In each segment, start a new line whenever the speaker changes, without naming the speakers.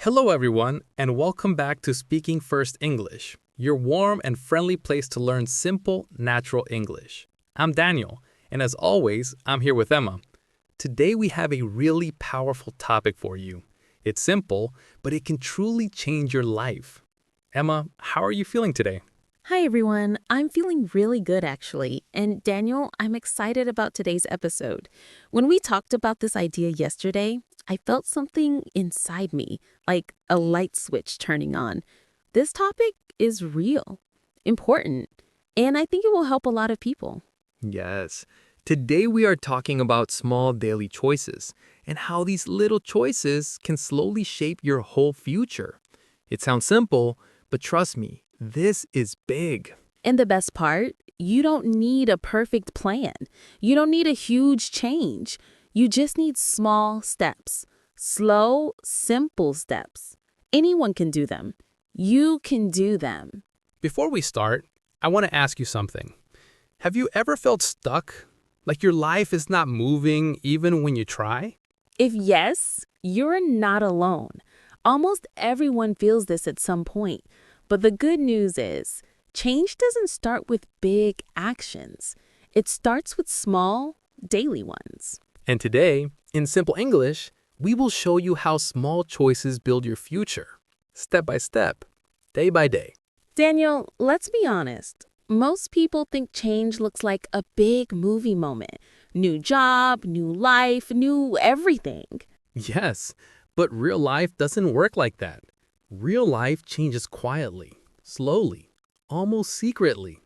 Hello, everyone, and welcome back to Speaking First English, your warm and friendly place to learn simple, natural English. I'm Daniel, and as always, I'm here with Emma. Today, we have a really powerful topic for you. It's simple, but it can truly change your life. Emma, how are you feeling today?
Hi, everyone. I'm feeling really good, actually. And Daniel, I'm excited about today's episode. When we talked about this idea yesterday, I felt something inside me, like a light switch turning on. This topic is real, important, and I think it will help a lot of people.
Yes. Today we are talking about small daily choices and how these little choices can slowly shape your whole future. It sounds simple, but trust me, this is big.
And the best part, you don't need a perfect plan. You don't need a huge change. You just need small steps, slow, simple steps. Anyone can do them. You can do them.
Before we start, I want to ask you something. Have you ever felt stuck? Like your life is not moving even when you try?
If yes, you're not alone. Almost everyone feels this at some point. But the good news is, change doesn't start with big actions. It starts with small, daily ones.
And today, in simple English, we will show you how small choices build your future, step by step, day by day.
Daniel, let's be honest. Most people think change looks like a big movie moment. New job, new life, new everything.
Yes, but real life doesn't work like that. Real life changes quietly, slowly, almost secretly.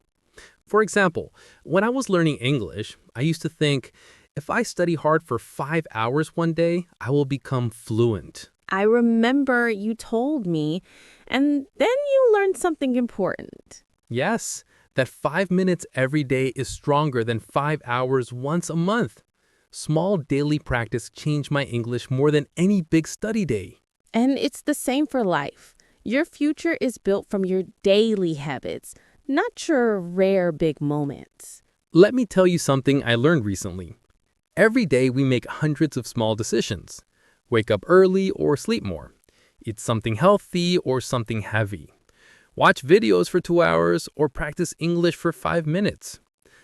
For example, when I was learning English, I used to think, if I study hard for 5 hours one day, I will become fluent.
I remember you told me, and then you learned something important.
Yes, that 5 minutes every day is stronger than 5 hours once a month. Small daily practice changed my English more than any big study day.
And it's the same for life. Your future is built from your daily habits, not your rare big moments.
Let me tell you something I learned recently. Every day we make hundreds of small decisions. Wake up early or sleep more. Eat something healthy or something heavy. Watch videos for 2 hours or practice English for 5 minutes.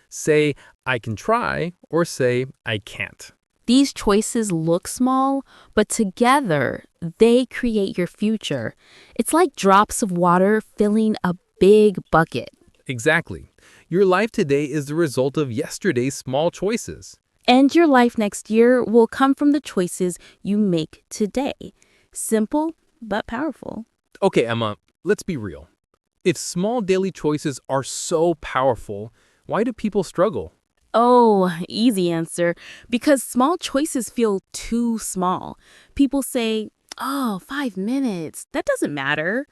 Say, I can try, or say, I can't.
These choices look small, but together they create your future. It's like drops of water filling a big bucket.
Exactly. Your life today is the result of yesterday's small choices.
And your life next year will come from the choices you make today. Simple, but powerful.
Okay, Emma, let's be real. If small daily choices are so powerful, why do people struggle?
Oh, easy answer. Because small choices feel too small. People say, oh, 5 minutes, that doesn't matter.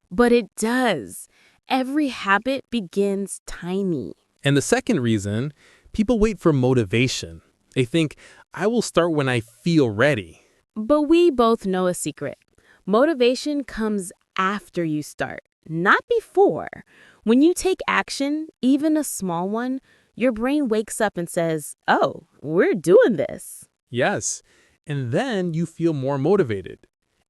But it does. Every habit begins tiny.
And the second reason, people wait for motivation. They think, I will start when I feel ready.
But we both know a secret. Motivation comes after you start, not before. When you take action, even a small one, your brain wakes up and says, oh, we're doing this.
Yes, and then you feel more motivated.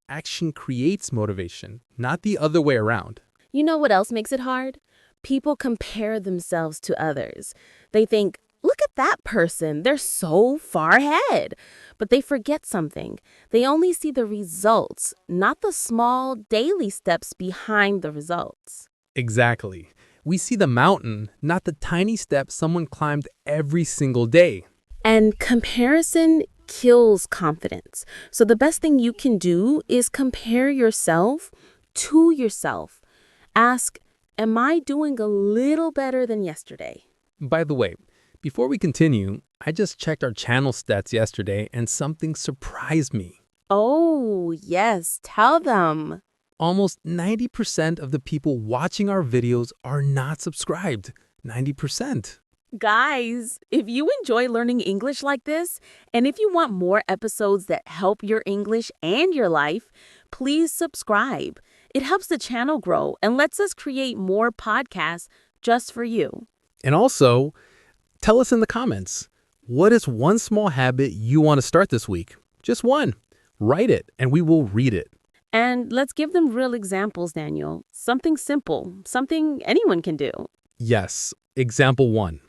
Action creates motivation, not the other way around.
You know what else makes it hard? People compare themselves to others. They think, look at that person, they're so far ahead. But they forget something. They only see the results, not the small daily steps behind the results.
Exactly. We see the mountain, not the tiny steps someone climbed every single day.
And comparison kills confidence. So the best thing you can do is compare yourself to yourself. Ask, am I doing a little better than yesterday?
By the way, before we continue, I just checked our channel stats yesterday and something surprised me.
Oh, yes, tell them.
Almost 90% of the people watching our videos are not subscribed. 90%.
Guys, if you enjoy learning English like this, and if you want more episodes that help your English and your life, please subscribe. It helps the channel grow and lets us create more podcasts just for you.
And also, tell us in the comments, what is one small habit you want to start this week? Just one. Write it and we will read it.
And let's give them real examples, Daniel. Something simple, something anyone can do.
Yes. Example 1.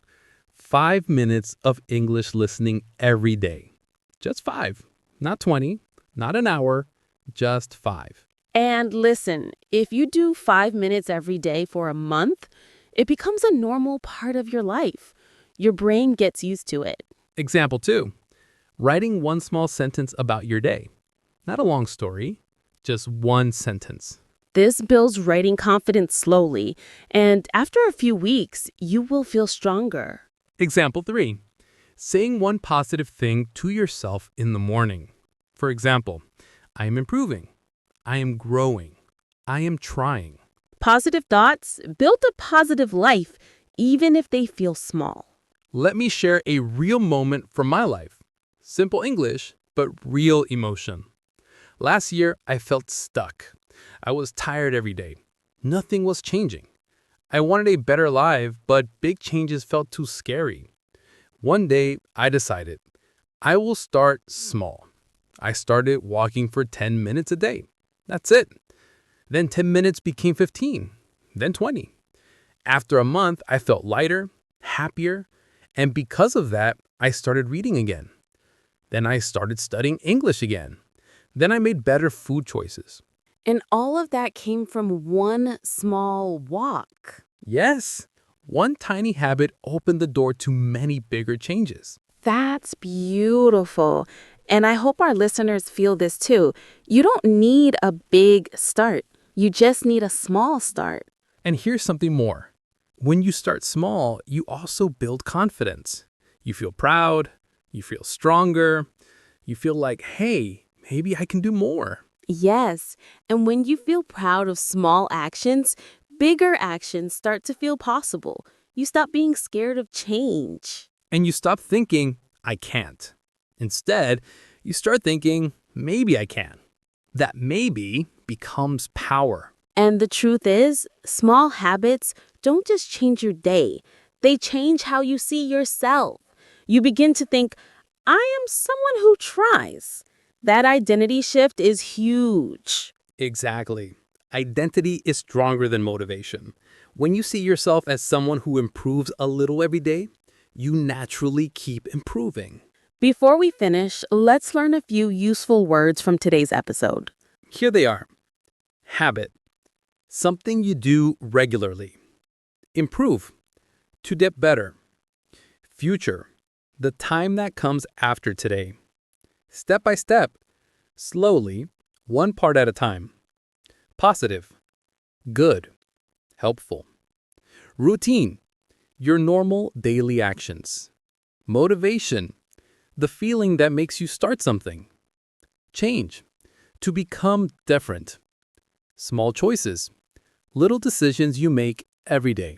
5 minutes of English listening every day. Just 5. Not 20, not an hour, just 5.
And listen, if you do 5 minutes every day for a month, it becomes a normal part of your life. Your brain gets used to it.
Example 2. Writing one small sentence about your day. Not a long story, just one sentence.
This builds writing confidence slowly, and after a few weeks, you will feel stronger.
Example 3. Saying one positive thing to yourself in the morning. For example, I am improving. I am growing. I am trying.
Positive thoughts build a positive life, even if they feel small.
Let me share a real moment from my life. Simple English, but real emotion. Last year, I felt stuck. I was tired every day. Nothing was changing. I wanted a better life, but big changes felt too scary. One day, I decided, I will start small. I started walking for 10 minutes a day. That's it. Then 10 minutes became 15, then 20. After a month, I felt lighter, happier, and because of that, I started reading again. Then I started studying English again. Then I made better food choices.
And all of that came from one small walk.
Yes, one tiny habit opened the door to many bigger changes.
That's beautiful. And I hope our listeners feel this too. You don't need a big start. You just need a small start.
And here's something more. When you start small, you also build confidence. You feel proud, you feel stronger, you feel like, hey, maybe I can do more.
Yes. And when you feel proud of small actions, bigger actions start to feel possible. You stop being scared of change.
And you stop thinking, I can't. Instead, you start thinking, maybe I can. That maybe becomes power.
And the truth is, small habits don't just change your day, they change how you see yourself. You begin to think, I am someone who tries. That identity shift is huge.
Exactly. Identity is stronger than motivation. When you see yourself as someone who improves a little every day, you naturally keep improving.
Before we finish, let's learn a few useful words from today's episode.
Here they are. Habit. Something you do regularly. Improve. To get better. Future. The time that comes after today. Step by step. Slowly. One part at a time. Positive. Good. Helpful. Routine. Your normal daily actions. Motivation. The feeling that makes you start something. Change. To become different. Small choices. Little decisions you make every day.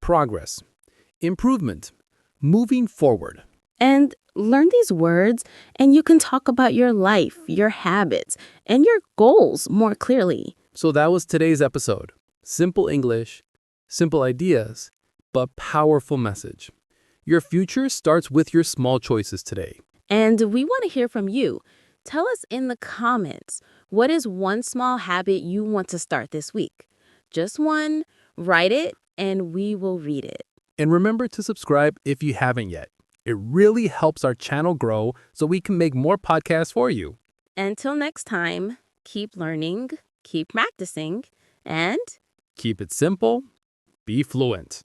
Progress. Improvement. Moving forward.
And learn these words, and you can talk about your life, your habits, and your goals more clearly.
So that was today's episode. Simple English, simple ideas, but powerful message. Your future starts with your small choices today.
And we want to hear from you. Tell us in the comments, what is one small habit you want to start this week? Just one, write it, and we will read it.
And remember to subscribe if you haven't yet. It really helps our channel grow so we can make more podcasts for you.
Until next time, keep learning, keep practicing, and
Keep it simple, be fluent.